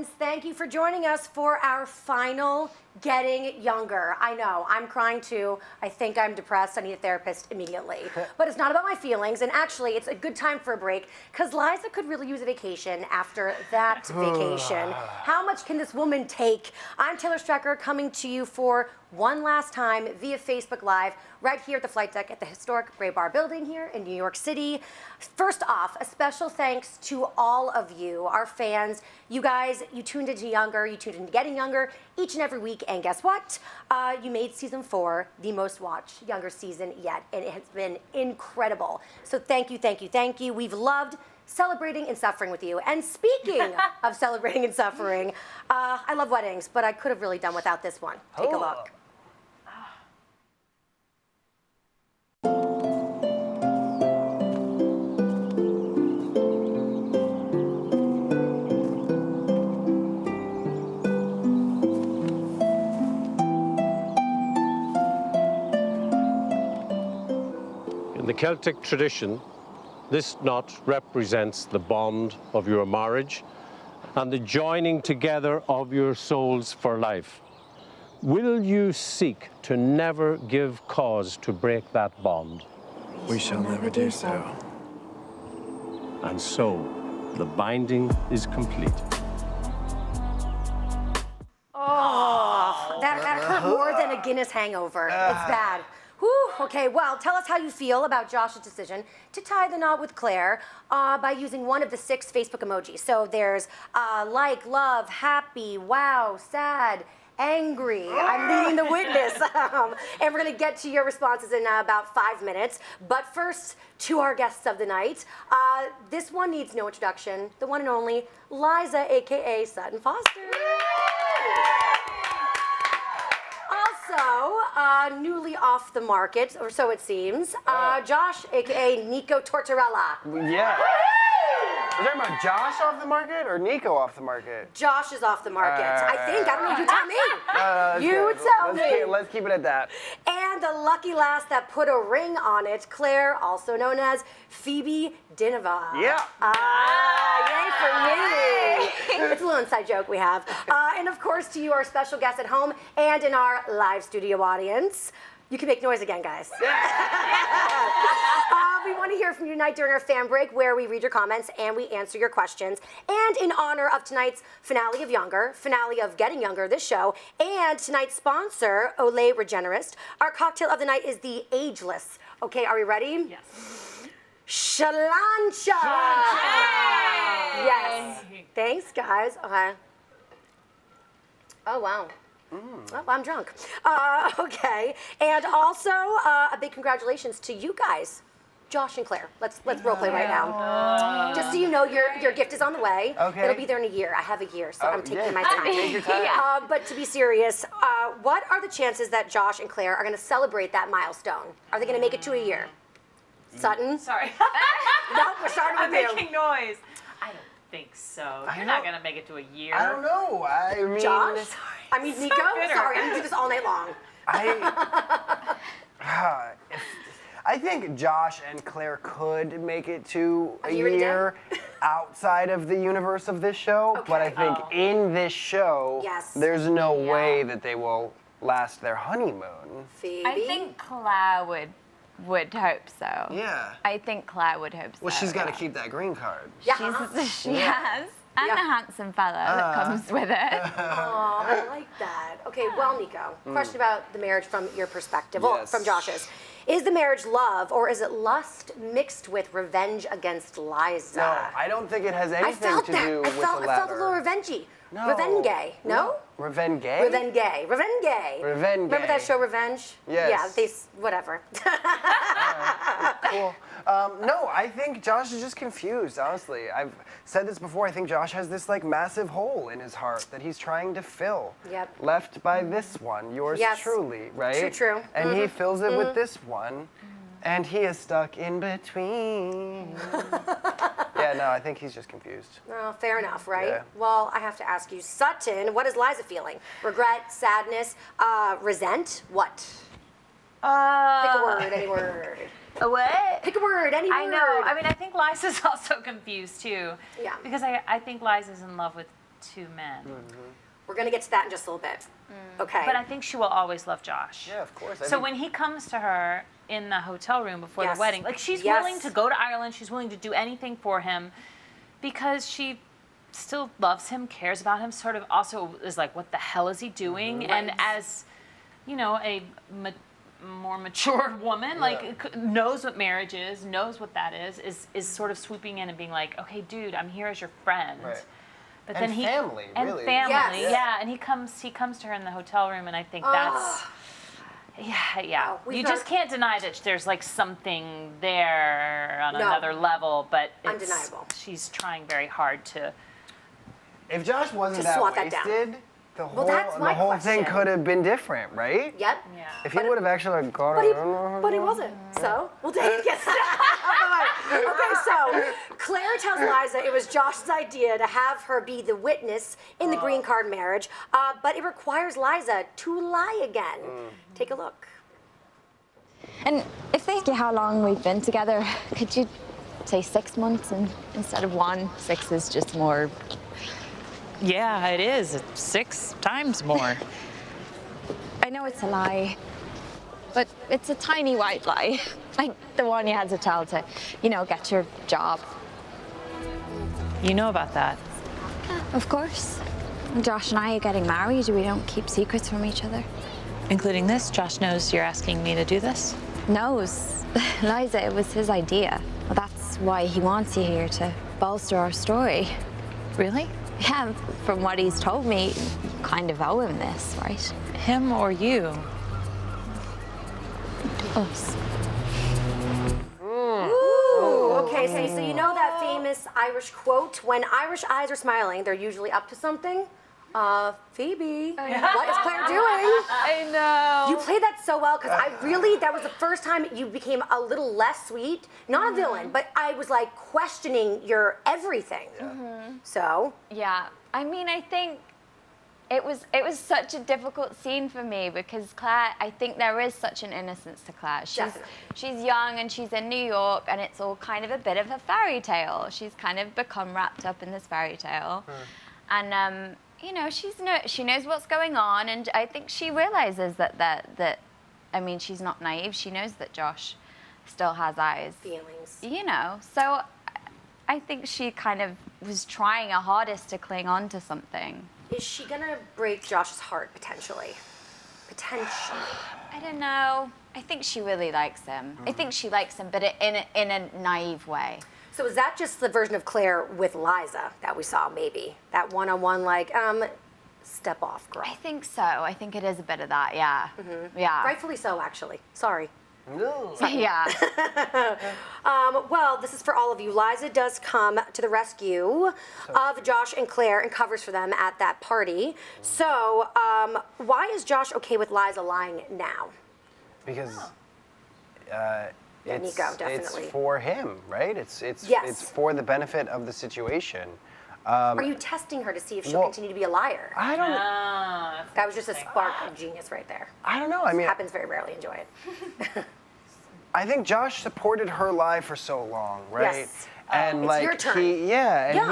friends. Thank you for joining us for our final Getting Younger. I know, I'm crying too. I think I'm depressed. I need a therapist immediately. But it's not about my feelings, and actually, it's a good time for a break, because Liza could really use a vacation after that vacation. How much can this woman take? I'm Taylor Strecker, coming to you for one last time via Facebook Live, right here at the flight deck at the historic Gray Bar building here in New York City. First off, a special thanks to all of you, our fans. You guys, you tuned into Younger, you tuned into Getting Younger each and every week, and guess what? You made season 4 the most watched Younger season yet, and it has been incredible. So thank you, thank you, thank you. We've loved celebrating and suffering with you. And speaking of celebrating and suffering, I love weddings, but I could have really done without this one. Take a look. In the Celtic tradition, this knot represents the bond of your marriage and the joining together of your souls for life. Will you seek to never give cause to break that bond? We shall never do so. And so, the binding is complete. Oh, that hurt more than a Guinness hangover. It's bad. Whew, okay, well, tell us how you feel about Josh's decision to tie the knot with Claire by using one of the 6 Facebook emojis. So there's like, love, happy, wow, sad, angry. I'm leading the witness. And we're going to get to your responses in about 5 minutes. But first, to our guests of the night. This one needs no introduction. The one and only Liza, a.k.a. Sutton Foster. Also, newly off the market, or so it seems, Josh, a.k.a. Nico Tortorella. Yeah. Are you talking about Josh off the market or Nico off the market? Josh is off the market. I think. I don't know. You tell me. You tell me. Let's keep it at that. And the lucky lass that put a ring on it, Claire, also known as Phoebe Dynevor. Yeah. Yay for me. It's a little inside joke we have. And of course, to you, our special guests at home and in our live studio audience. You can make noise again, guys. We want to hear from you tonight during our fan break, where we read your comments and we answer your questions. And in honor of tonight's finale of Younger, finale of Getting Younger, this show, and tonight's sponsor, Olay Regenerist, our cocktail of the night is the Ageless. Okay, are we ready? Yes. Shalancha! Yes. Thanks, guys. Okay. Oh, wow. Oh, I'm drunk. Okay, and also a big congratulations to you guys, Josh and Claire. Let's role play right now. Just so you know, your gift is on the way. Okay. It'll be there in a year. I have a year, so I'm taking my time. Take your time. But to be serious, what are the chances that Josh and Claire are going to celebrate that milestone? Are they going to make it to a year? Sutton? Sorry. No, we're starting with I'm you. making noise. I don't think so. You're not going to make it to a year. I don't know. I mean, Josh? I mean, Nico? bitter. Sorry, I'm going to do this all night long. I think Josh and Claire could make it to a year and a year outside of the universe of this show, but I think in this show, Yes. there's no way that they will last their honeymoon. Phoebe? I think Claire would hope so. Yeah. I think Claire would hope so. Well, she's got to keep that green card. Yeah. She has. And a handsome fella that comes with it. Oh, I like that. Okay, well, Nico, question about the marriage from your perspective, well, Yes. from Josh's. Is the marriage love, or is it lust mixed with revenge against Liza? No, I don't think it has anything to do with the latter. I felt a little revengey. No. Revenge-gay, no? Revenge gay? Revenge-gay. Revenge-gay. Revenge-gay. Remember that show, Revenge? Yes. Yeah, whatever. Cool. No, I think Josh is just confused, honestly. I've said this before. I think Josh has this like massive hole in his heart that he's trying to fill. Yep. Left by this one, yours Yes. truly, right? True. And he fills it with this one, and he is stuck in between. Yeah, no, I think he's just confused. Oh, fair enough, right? Yeah. Well, I have to ask you, Sutton, what is Liza feeling? Regret, sadness, resent? What? Pick a word, any word. A what? Pick a word, any word. I know. I mean, I think Liza's also confused too. Yeah. Because I think Liza's in love with two men. We're gonna get to that in just a little bit. Okay. But I think she will always love Josh. Yeah, of course. So when he comes to her in the hotel room before Yes. the wedding, like she's Yes. willing to go to Ireland, she's willing to do anything for him because she still loves him, cares about him, sort of also is like, what the hell is he doing? And Right. as, you know, a more mature woman, like knows what marriage is, knows what that is sort of swooping in and being like, okay, dude, I'm here as your friend. Right. But And then he family, and really. family, Yes. yeah. And he comes to her in the hotel room, and I think that's yeah. We've You got- just can't deny that there's like something there on No. another level, but it's, Undeniable. she's trying very hard to. If Josh wasn't To that swat that down. wasted, the whole, that's my the whole thing question. could have been different, right? Yep. Yeah. If he would have actually got But he wasn't. So we'll take it. Okay, so Claire tells Liza it was Josh's idea to have her be the witness in the green card marriage, but it requires Liza to lie again. Take a look. And if they ask you how long we've been together, could you say 6 months instead of 1? 6 is just more. Yeah, it is. It's 6 times more. I know it's a lie, but it's a tiny white lie. Like the one you had to tell to, get your job. You know about that. Of course. Josh and I are getting married. We don't keep secrets from each other. Including this. Josh knows you're asking me to do this. Knows. Liza, it was his idea. Well, that's why he wants you here, to bolster our story. Really? Yeah, from what he's told me, you kind of owe him this, right? Him or you? Us. Ooh, okay, so you know that famous Irish quote, when Irish eyes are smiling, they're usually up to something? Phoebe, what is Claire doing? I know. You played that so well, because that was the first time you became a little less sweet. Not a villain, but I was like questioning your everything. So, Yeah, I mean, I think it was such a difficult scene for me because Claire, I think there is such an innocence to Claire. She's young and she's in New York, and it's all kind of a bit of a fairy tale. She's kind of become wrapped up in this fairy tale. And she knows what's going on, and I think she realizes that I mean, she's not naive. She knows that Josh still has eyes. feelings. So I think she kind of was trying her hardest to cling on to something. Is she gonna break Josh's heart, potentially? Potentially. I don't know. I think she really likes him. I think she likes him, but in a naive way. So is that just the version of Claire with Liza that we saw, maybe? That one-on-one, step off, girl. I think so. I think it is a bit of that, yeah. Yeah. Rightfully so, actually. Sorry. No. Yeah. Well, this is for all of you. Liza does come to the rescue of Josh and Claire and covers for them at that party. So, why is Josh okay with Liza lying now? Because Nico, definitely. it's for him, right? It's Yes. for the benefit of the situation. Are you testing her to see if she'll continue to be a liar? I don't. That was just a spark of genius right there. I don't know. I mean, Happens very rarely. Enjoy it. I think Josh supported her lie for so long, right? Yes. And It's your turn. he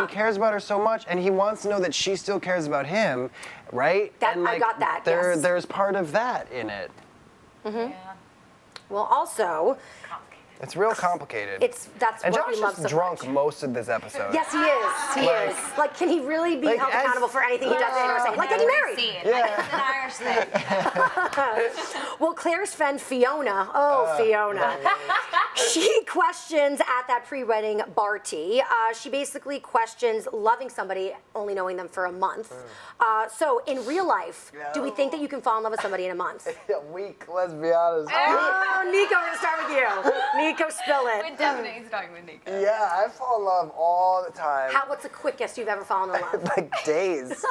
cares about her so much, and he wants to know that she still cares about him, right? That- and I got that, There, yes. there's part of that in it. Yeah. Well, also, It's real complicated. that's and what Josh we love is so drunk much. most of this episode. Yes, he is. He is. Like, can he really be held as- accountable for anything he does or say? Like, getting married. Yeah. It's an Irish thing. Well, Claire's friend Fiona, Fiona, she questions at that pre-wedding Barty. She basically questions loving somebody, only knowing them for a month. So in real life, do we think that you can fall in love with somebody in a month? A week, let's be honest. Oh, Nico, we're gonna start with you. Nico, spill it. We're definitely starting with Nico. Yeah, I fall in love all the time. What's the quickest you've ever fallen in love? Like days.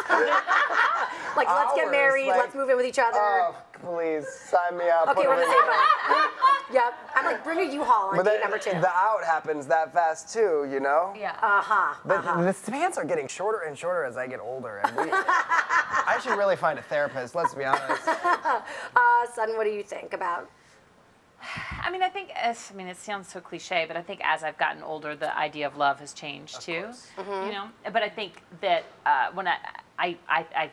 Like, let's get Hours, married, like- let's move in with each other. Oh, please, sign me up. Okay, put we're on me the in. same boat. Yep. I'm like, bring a U-Haul on But date then number 2. the out happens that fast too, you know? Yeah. But the pants are getting shorter and shorter as I get older. And I should really find a therapist, let's be honest. Son, what do you think about? I mean, I think, it sounds so cliche, but I think as I've gotten older, the idea of love has changed too. You know, but I think that when I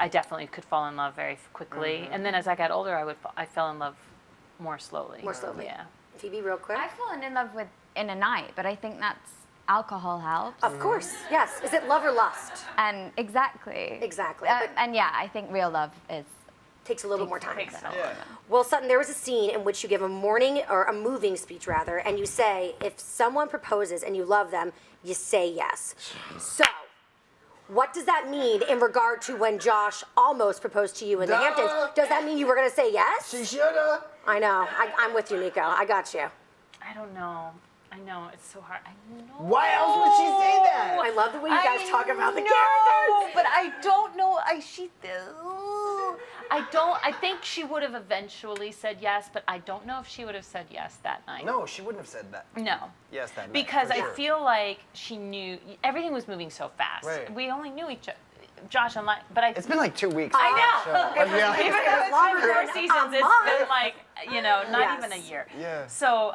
definitely could fall in love very quickly, and then as I got older, I fell in love more slowly. More slowly. Yeah. Phoebe, real quick. I've fallen in love in a night, but I think that's alcohol helps. Of course, yes. Is it love or lust? And exactly. Exactly. And yeah, I think real love Takes a little more time. Takes a Yeah. Well, Sutton, there was a scene in which you give a moving speech rather, and you say, if someone proposes and you love them, you say yes. So, what does that mean in regard to when Josh almost proposed to you in the Hamptons? Does that mean you were going to say yes? She shoulda. I know. I'm with you, Nico. I got you. I don't know. I know, it's so hard. I know. Why else would she say that? I love the way you guys talk about the No, characters. but I don't know. I think she would have eventually said yes, but I don't know if she would have said yes that night. No, she wouldn't have said that. No. Yes, that night, Because for I sure. feel like she knew everything was moving so fast. Right. We only knew each other. Josh and but I. It's been like 2 weeks. I on know. the show. Yeah. Even though it's longer been 4 than seasons, a it's month. been like not Yes. even a year. Yeah. So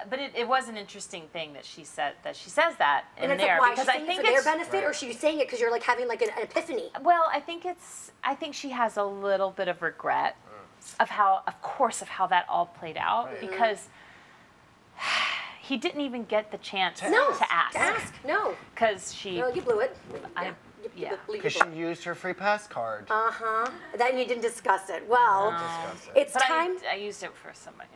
but it was an interesting thing that she said she says that in And it's there like, why because she's I saying think it for their it's benefit, or she's saying it because you're like having like an epiphany? well, I think she has a little bit of regret of how that all played out because he didn't even get the chance No. to ask No. because she No, you blew it. yeah. Because she used her free pass card. Then you didn't discuss it. Well, Discuss it. it's But time. I used it for somebody.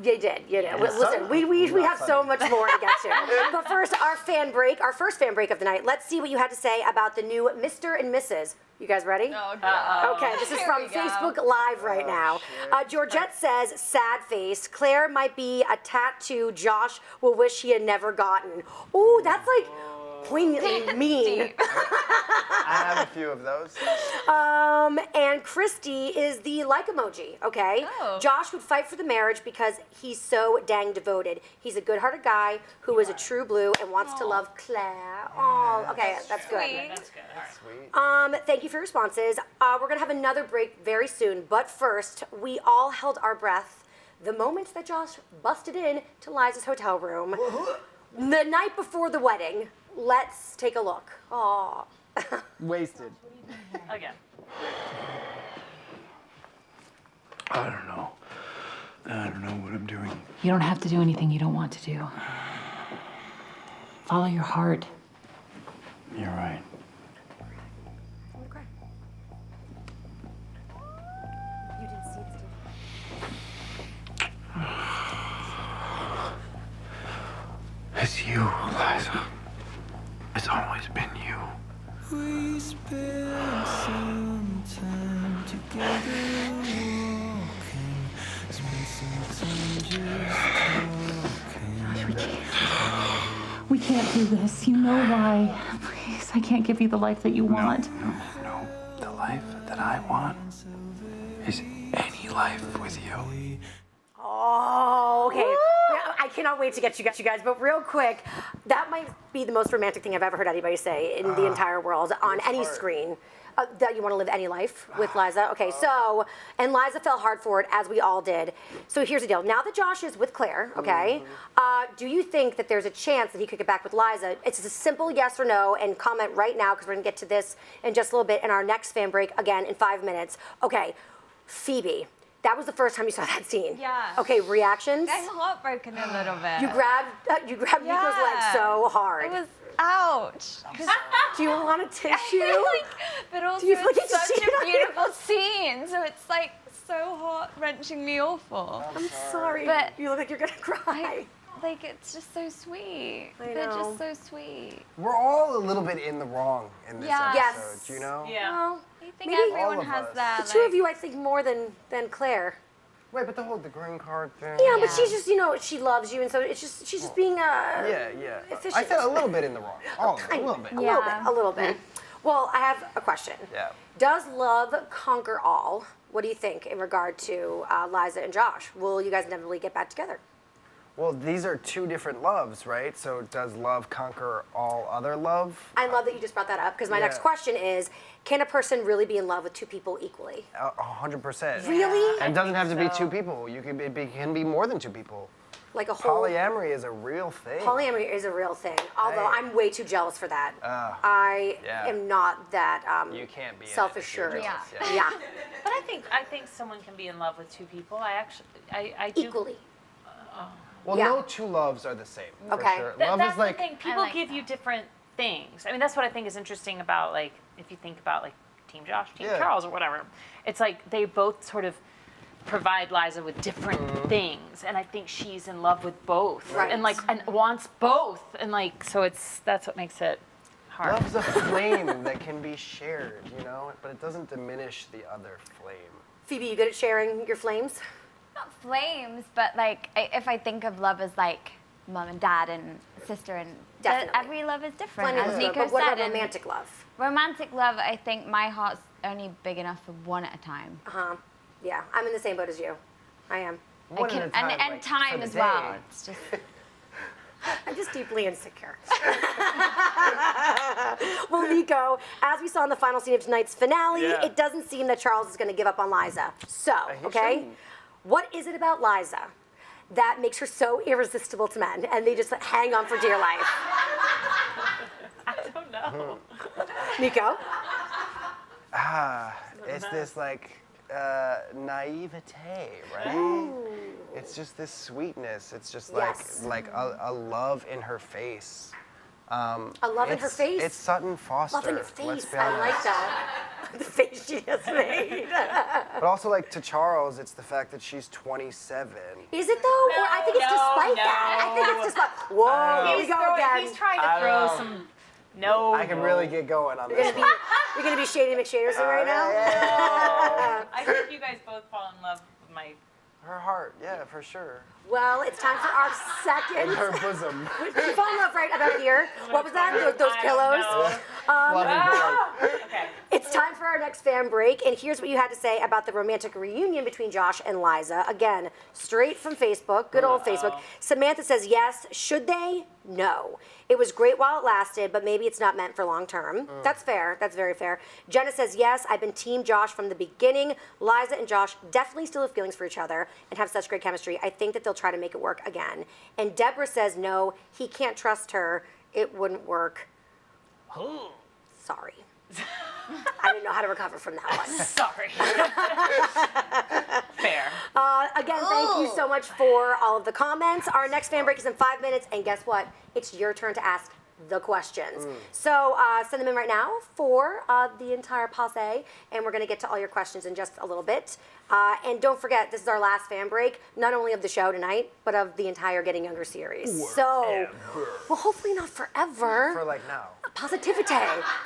You did. You did. Listen, we have so much more to get to. But first, our first fan break of the night. Let's see what you had to say about the new Mr. and Mrs. You guys ready? Oh, God. Okay, this is Here from we go. Facebook Live right now. Georgette says, sad face. Claire might be a tattoo Josh will wish he had never gotten. Ooh, that's like poignantly mean. I have a few of those. And Christy is the like emoji, okay? Oh. Josh would fight for the marriage because he's so dang devoted. He's a good-hearted guy who is a true blue and wants to love Claire. Oh, okay, that's good. Sweet. That's good. All right. Thank you for your responses. We're gonna have another break very soon, but first, we all held our breath the moment that Josh busted in to Liza's hotel room. The night before the wedding. Let's take a look. Aw. Wasted. Again. I don't know. I don't know what I'm doing. You don't have to do anything you don't want to do. Follow your heart. You're right. Okay. You didn't see this, did you? It's you, Liza. It's always been you. We spent some time together walking, spent some time just talking. We can't do this. You know why. Please, I can't give you the life that you want. No. The life that I want is any life with you. Oh, okay. I cannot wait to get you guys, but real quick, that might be the most romantic thing I've ever heard anybody say in the entire world on any screen. That you want to live any life with Liza. Okay, so, and Liza fell hard for it, as we all did. So here's the deal. Now that Josh is with Claire, okay, do you think that there's a chance that he could get back with Liza? It's a simple yes or no, and comment right now, because we're going to get to this in just a little bit in our next fan break, again, in 5 minutes. Okay, Phoebe. That was the first time you saw that scene. Yeah. Okay, reactions? I'm heartbroken a little bit. You grabbed Nico's leg so hard. It was ouch. Do you want a tissue? But also Do you feel like it's it's such cheating a on you? beautiful scene, so it's like so heart-wrenchingly awful. I'm sorry. But- you look like you're gonna cry. Like, it's just so sweet. I They're know. just so sweet. We're all a little bit in the wrong in this Yeah. episode, Yes. you know? Yeah. Well, I think Maybe- All everyone of has us. that. the two of you, I think, more than Claire. Wait, but the green card thing. Yeah, but Yeah. she's she's just, she loves you, and so she's just being Yeah. efficient. I said a little bit in the wrong. All of it, a little bit. Yeah. A little bit. Well, I have a question. Yeah. Does love conquer all? What do you think in regard to Liza and Josh? Will you guys inevitably get back together? Well, these are two different loves, right? So does love conquer all other love? I love that you just brought that up because my next Yeah. question is, can a person really be in love with two people equally? 100%. Really? And it doesn't have to be so. two people. It can be more than two people. Like a whole... Polyamory is a real thing. Polyamory is a real thing, although Hey. I'm way too jealous for that. I yeah. am not that You can't be in it if you're self-assured. jealous, Yeah. Yeah. But I think someone can be in love with two people. I do. Equally. Well, Yeah. no two loves are the same. For Okay. sure. That's Love is like. the thing. People like give that. you different things. I mean, that's what I think is interesting about, like, if you think about, like, Team Josh, Team Yeah. Charles, or whatever. It's like they both sort of provide Liza with different things, and I think she's in love with both, Right. and like and wants both, and like so that's what makes it hard. Love's a flame that can be shared, you know, but it doesn't diminish the other flame. Phoebe, you good at sharing your flames? Not flames, but like if I think of love as like mom and dad and sister and Definitely. every love is different, Plenty of as love, Nico but what said. about and romantic love? romantic love, I think my heart's only big enough for one at a time. Yeah, I'm in the same boat as you. I am. One at a time, and like, time for the as well. day. It's just I'm just deeply insecure. Well, Nico, as we saw in the final scene of tonight's finale, Yeah. it doesn't seem that Charles is going to give up on Liza. So, He okay, shouldn't. what is it about Liza that makes her so irresistible to men and they just hang on for dear life? I don't know. Nico? It's this like naivete, right? It's just this sweetness. It's just like Yes. a love in her face. A love in her face? It's Sutton Foster. Love in your Let's face. be I honest. like that. The face she just made. But also, like to Charles, it's the fact that she's 27. Is it though? Or I think it's despite that. I think it's just like, whoa, here we go again. He's trying to I throw don't know. some. No. I can really get going on this. one. You're gonna be Shady McShaderson right now? I think you guys both fall in love with my. Her heart, yeah, for sure. Well, it's time for our second. In her bosom. You fall in love right about here. What was that? Those I pillows? don't know. Loving Okay. It's time for our next fan break, and here's what you had to say about the romantic reunion between Josh and Liza. Again, straight from Facebook, good old Facebook. Samantha says yes. Should they? No. It was great while it lasted, but maybe it's not meant for long term. That's fair. That's very fair. Jenna says yes. I've been Team Josh from the beginning. Liza and Josh definitely still have feelings for each other and have such great chemistry. I think that they'll try to make it work again. And Deborah says no. He can't trust her. It wouldn't work. Sorry. I didn't know how to recover from that one. Sorry. Fair. Again, thank you so much for all of the comments. Our next fan break is in 5 minutes, and guess what? It's your turn to ask the questions. So send them in right now for the entire posse, and we're going to get to all your questions in just a little bit. And don't forget, this is our last fan break, not only of the show tonight, but of the entire Getting Younger series. So, well, hopefully not forever. For like now. Positivity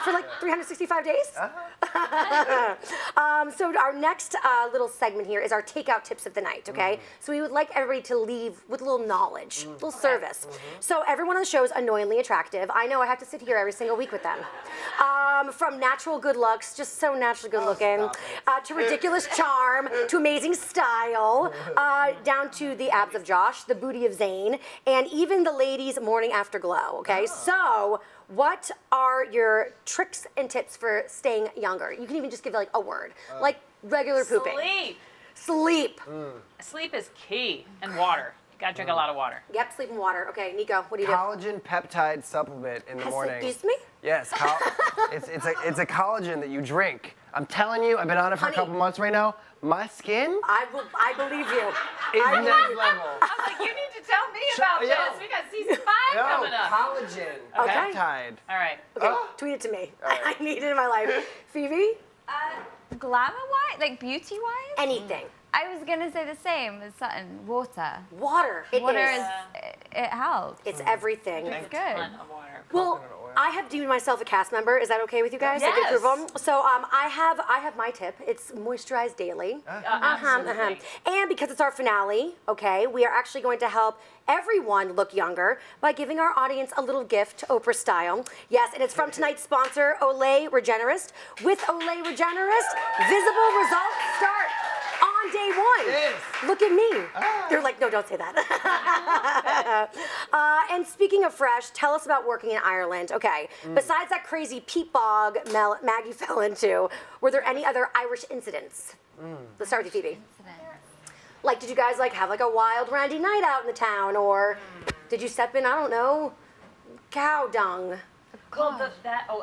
for like 365 days. So our next little segment here is our takeout tips of the night, okay? So we would like everybody to leave with a little knowledge, a little service. So everyone on the show is annoyingly attractive. I know I have to sit here every single week with them. From natural good looks, just so naturally good looking, to ridiculous charm, to amazing style, down to the abs of Josh, the booty of Zayn, and even the ladies' morning after glow, okay? So what are your tricks and tips for staying younger? You can even just give like a word, like regular pooping. Sleep. Sleep. Sleep is key, and water. You gotta drink a lot of water. Yep, sleep and water. Okay, Nico, what do you do? Collagen peptide supplement in the morning. Excuse me? Yes, it's a collagen that you drink. I'm telling you, I've been on it for Honey. a couple months right now. My skin I believe you. is next level. I was like, you need to tell me about yo. this. We got season 5 Yo, coming up. collagen Okay. peptide. All right. Okay, tweet it to me. I need it in my life. Phoebe? glamour-wise, like beauty-wise. Anything. I was gonna say the same as Sutton. Water. Water. It Water is. it helps. It's everything. It's A good. ton of water. Well, I have deemed myself a cast member. Is that okay with you guys? Like Yes. approval? So I have my tip. It's moisturize daily. Absolutely. And because it's our finale, okay, we are actually going to help everyone look younger by giving our audience a little gift, Oprah style. Yes, and it's from tonight's sponsor, Olay Regenerist. With Olay Regenerist, visible results start on day one. Yes. Look at me. They're like, no, don't say that. And speaking of fresh, tell us about working in Ireland. Okay, besides that crazy peat bog Maggie fell into, were there any other Irish incidents? Let's start with you, Phoebe. Like, did you guys like have like a wild randy night out in the town, or did you step in, I don't know, cow dung? Well,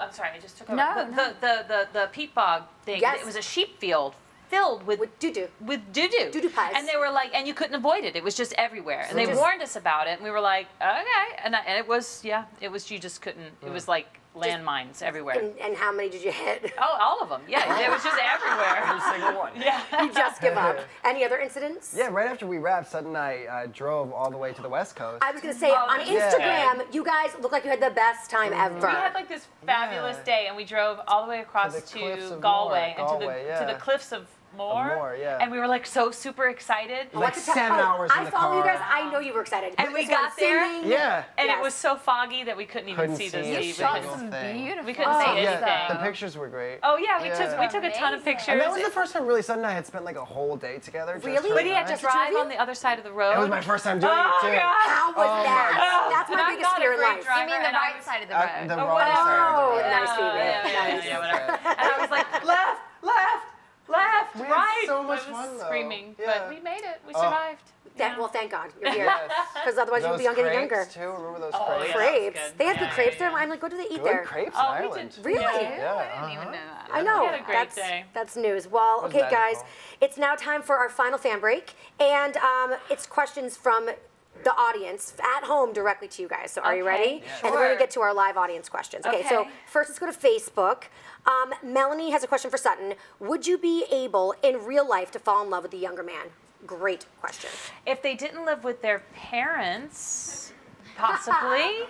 I'm sorry, I just took over. No, The peat bog thing. Yes. It was a sheep field filled with doo-doo. Doo-doo pies. And they were like, and you couldn't avoid it. It was just everywhere. And they warned us about it, and we were like, okay. And it was, you just couldn't. It was like landmines everywhere. And how many did you hit? Oh, all of them. Yeah, it was just everywhere. Every single one. Yeah. You just give up. Any other incidents? Yeah, right after we wrapped, Sutton and I drove all the way to the West Coast. I was gonna say, on Instagram, you guys look like you had the best time ever. We had like this fabulous day, and we drove all the way across To the cliffs to of Galway Moher. and Galway, to yeah. the cliffs of Moher. Moher, yeah. And we were like so super excited. Like I could tell- 7 hours in I the follow you car. guys. I know you were excited. And we You got guys there. singing. Yeah. And Yes. it was so foggy that we couldn't even Couldn't see see the a sea. Shot single some thing. beautiful. We couldn't see Yeah, anything. the pictures were great. Oh yeah, we Yeah. took a ton of pictures. And that was the first time really Sutton and I had spent like a whole day together. just Really? her But and he had I. to drive on the other side of the road. It was my first time doing Oh, it too. God. How was that? That's And my I'm biggest not a fear in great life. driver. You mean the and I right was- side of the The road? wrong whatever. side of the Oh, road. nice, Phoebe. Yeah, whatever. And I was like, left, We had right. so much I was fun, though. screaming, Yeah. but we made it. We survived. Well, thank God you're here. Yes. Because otherwise you'd Those be on getting crepes, younger. too. Remember those Oh, crepes? yeah. Crepes. That's good. They have Yeah, good crepes yeah, there. yeah. I'm like, what do they eat Good there? crepes Oh, in we Ireland. did. Really? Yeah. I didn't even know that. I know. We had a great that's, day. That's news. Well, was okay, guys, magical. it's now time for our final fan break, and it's questions from the audience at home directly to you guys. So are you Okay, ready? And then we're gonna sure. get to our live audience questions. Okay, so Okay. first let's go to Facebook. Melanie has a question for Sutton. Would you be able in real life to fall in love with a younger man? Great question. If they didn't live with their parents, possibly.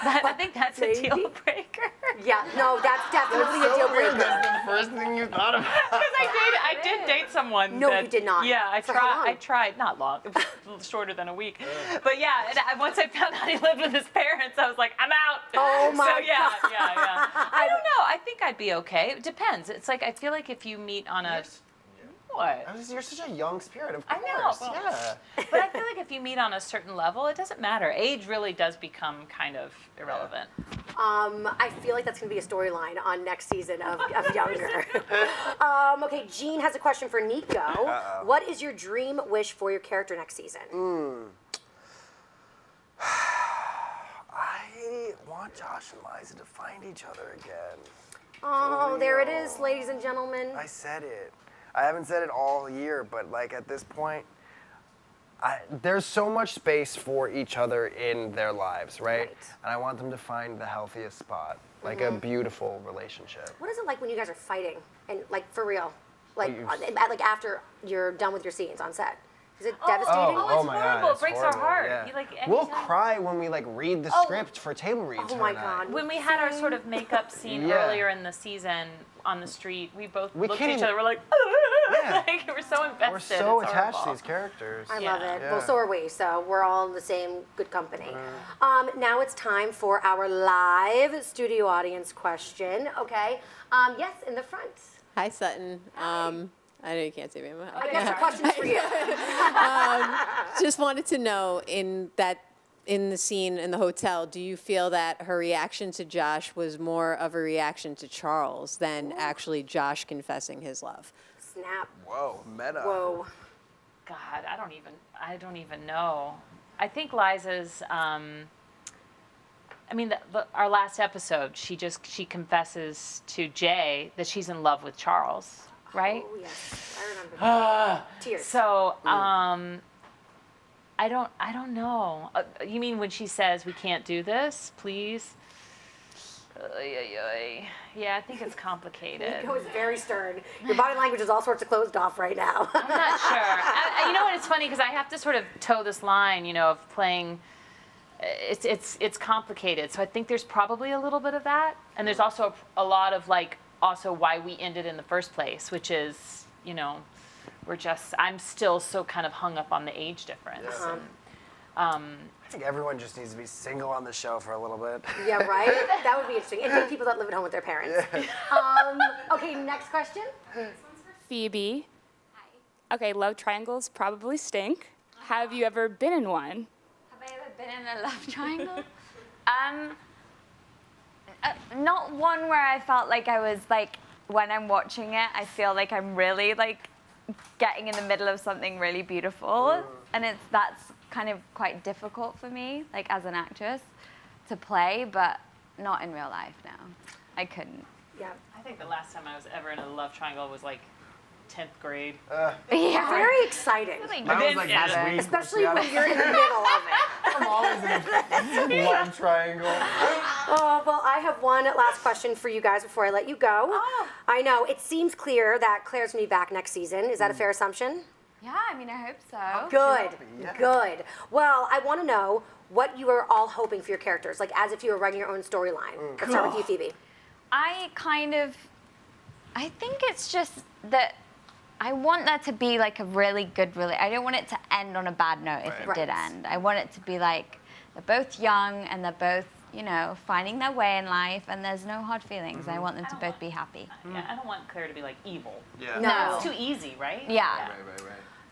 I think that's a deal Maybe. breaker. Yeah, no, that's definitely a deal breaker. That's the first thing you thought about. Because I did date someone. No, that, you did not. Yeah, I For how long? tried. I tried. Not long. It was a little shorter than a week. But yeah, once I found out he lived with his parents, I was like, I'm out. Oh my So yeah, God. yeah. I don't know. I think I'd be okay. It depends. It's like I feel like if you meet on a what? You're such a young spirit, of I course. know, well- Yeah. But I feel like if you meet on a certain level, it doesn't matter. Age really does become kind of irrelevant. I feel like that's going to be a storyline on next season of Younger. Okay, Jean has a question for Nico. What is your dream wish for your character next season? I want Josh and Liza to find each other again. Oh, there it is, ladies and gentlemen. I said it. I haven't said it all year, but like at this point, there's so much space for each other in their lives, right? And I want them to find the healthiest spot, like a beautiful relationship. What is it like when you guys are fighting and like for real, like you- like after you're done with your scenes on set? Is it devastating? Oh, it's my horrible. God, It it's breaks our horrible, heart. yeah. You, like, We'll anytime- cry when we like read the script for table reads. Oh her my and I. God. When we had our sort of makeup scene Yeah. earlier in the season on the street, we both We looked can't at each even- other. We're like, Yeah. like we're so invested. We're so it's attached to horrible. these characters. I love it. Yeah. Well, so are we. So we're all in the same good company. Now it's time for our live studio audience question. Okay. Yes, in the front. Hi, Sutton. I know you can't see me. I guess the question is for you. Just wanted to know in the scene in the hotel, do you feel that her reaction to Josh was more of a reaction to Charles than actually Josh confessing his love? Snap. Whoa, meta. Whoa. God, I don't even know. I think Liza's. I mean, our last episode, she confesses to Jay that she's in love with Charles, right? Oh yes, I remember. That. Tears. So, I don't know. You mean when she says we can't do this, please? Yeah, I think it's complicated. Nico is very stern. Your body language is all sorts of closed off right now. I'm not sure. You know what? It's funny because I have to sort of toe this line, of playing. It's complicated. So I think there's probably a little bit of that, and there's also a lot of also why we ended in the first place, which is I'm still so kind of hung up on the age difference. Yeah. I think everyone just needs to be single on the show for a little bit. Yeah, right? That would be interesting. And take people that live at home with their parents. Okay, next question. Phoebe. Hi. Okay, love triangles probably stink. Have you ever been in one? Have I ever Been in a love triangle? Not one where I felt like I was like, when I'm watching it, I feel like I'm really like getting in the middle of something really beautiful. And that's kind of quite difficult for me, like as an actress, to play, but not in real life now. I couldn't. Yeah. I think the last time I was ever in a love triangle was like 10th grade. Yeah. Very exciting. That was like last week. Especially when you're in the middle of it. I'm always in a love triangle. Oh, well, I have one last question for you guys before I let you go. Oh. I know, it seems clear that Claire's going to be back next season. Is that a fair assumption? Yeah, I mean, I hope so. Good, Yeah. good. Well, I want to know what you are all hoping for your characters, like as if you were writing your own storyline. Let's start with you, Phoebe. I think it's just that I want there to be like a really good I don't want it to end on a bad note if it did end. I want it to be like they're both young and they're both, you know, finding their way in life and there's no hard feelings. I want them to both be happy. Yeah, I don't want Claire to be like evil. Yeah. No. It's too easy, right? Yeah.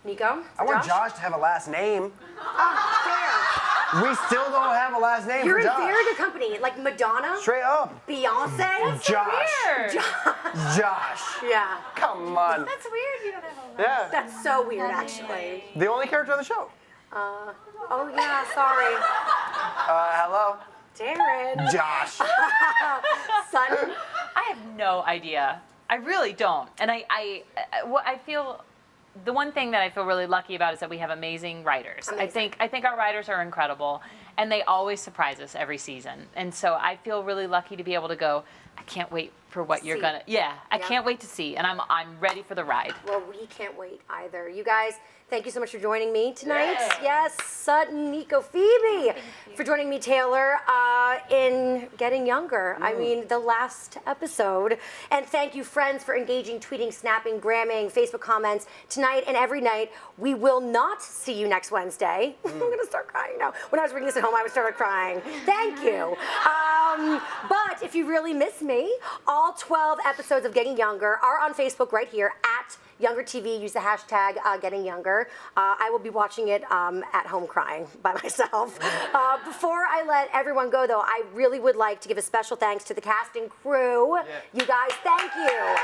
Nico? I want Josh to have a last name. Fair. We still don't have a last name You're for in Josh. very good company, like Madonna, Straight up. Beyonce, Josh. Weird. Josh. Yeah, Come on. That's weird you don't have a Yeah. that's so weird, actually. The only character on the show. Oh yeah, sorry, Hello. Darren. Josh. Sutton. I have no idea. I really don't. And I feel the one thing that I feel really lucky about is that we have amazing writers. Amazing. I think our writers are incredible, and they always surprise us every season. And so I feel really lucky to be able to go, I can't wait for what you're gonna. Yeah, I can't wait to see, and I'm ready for the ride. Well, we can't wait either. You guys, thank you so much for joining me tonight. Yes, Sutton, Nico, Phoebe, for joining me, Taylor, in Getting Younger. I mean, the last episode. And thank you, friends, for engaging, tweeting, snapping, gramming, Facebook comments tonight and every night. We will not see you next Wednesday. I'm going to start crying now. When I was reading this at home, I would start crying. Thank you. But if you really miss me, all 12 episodes of Getting Younger are on Facebook right here at Younger TV. Use the hashtag Getting Younger. I will be watching it at home crying by myself. Before I let everyone go, though, I really would like to give a special thanks to the cast and crew. You guys, thank you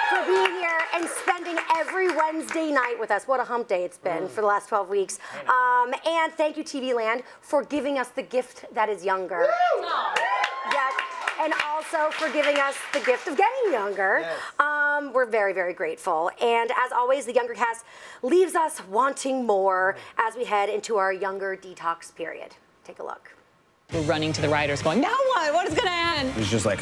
for being here and spending every Wednesday night with us. What a hump day it's been for the last 12 weeks. And thank you, TV Land, for giving us the gift that is Younger. Yeah, and also for giving us the gift of Getting Younger. Yes. We're very, very grateful. And as always, the Younger cast leaves us wanting more as we head into our Younger detox period. Take a look. We're running to the writers going, now what? What is going to end? It's just like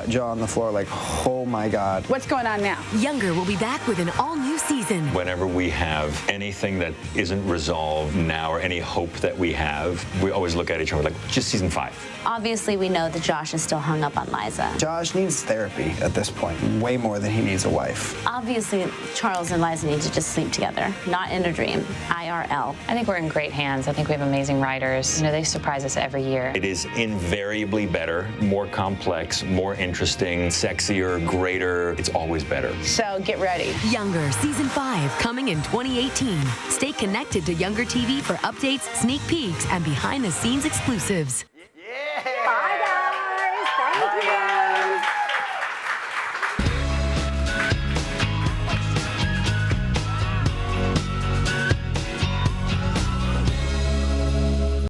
jaw on the floor, like, oh my God. What's going on now? Younger will be back with an all-new season. Whenever we have anything that isn't resolved now or any hope that we have, we always look at each other like, just season 5. Obviously, we know that Josh is still hung up on Liza. Josh needs therapy at this point, way more than he needs a wife. Obviously, Charles and Liza need to just sleep together, not in a dream, IRL. I think we're in great hands. I think we have amazing writers. You know, they surprise us every year. It is invariably better, more complex, more interesting, sexier, greater. It's always better. So get ready. Younger Season 5 coming in 2018. Stay connected to Younger TV for updates, sneak peeks, and behind-the-scenes exclusives.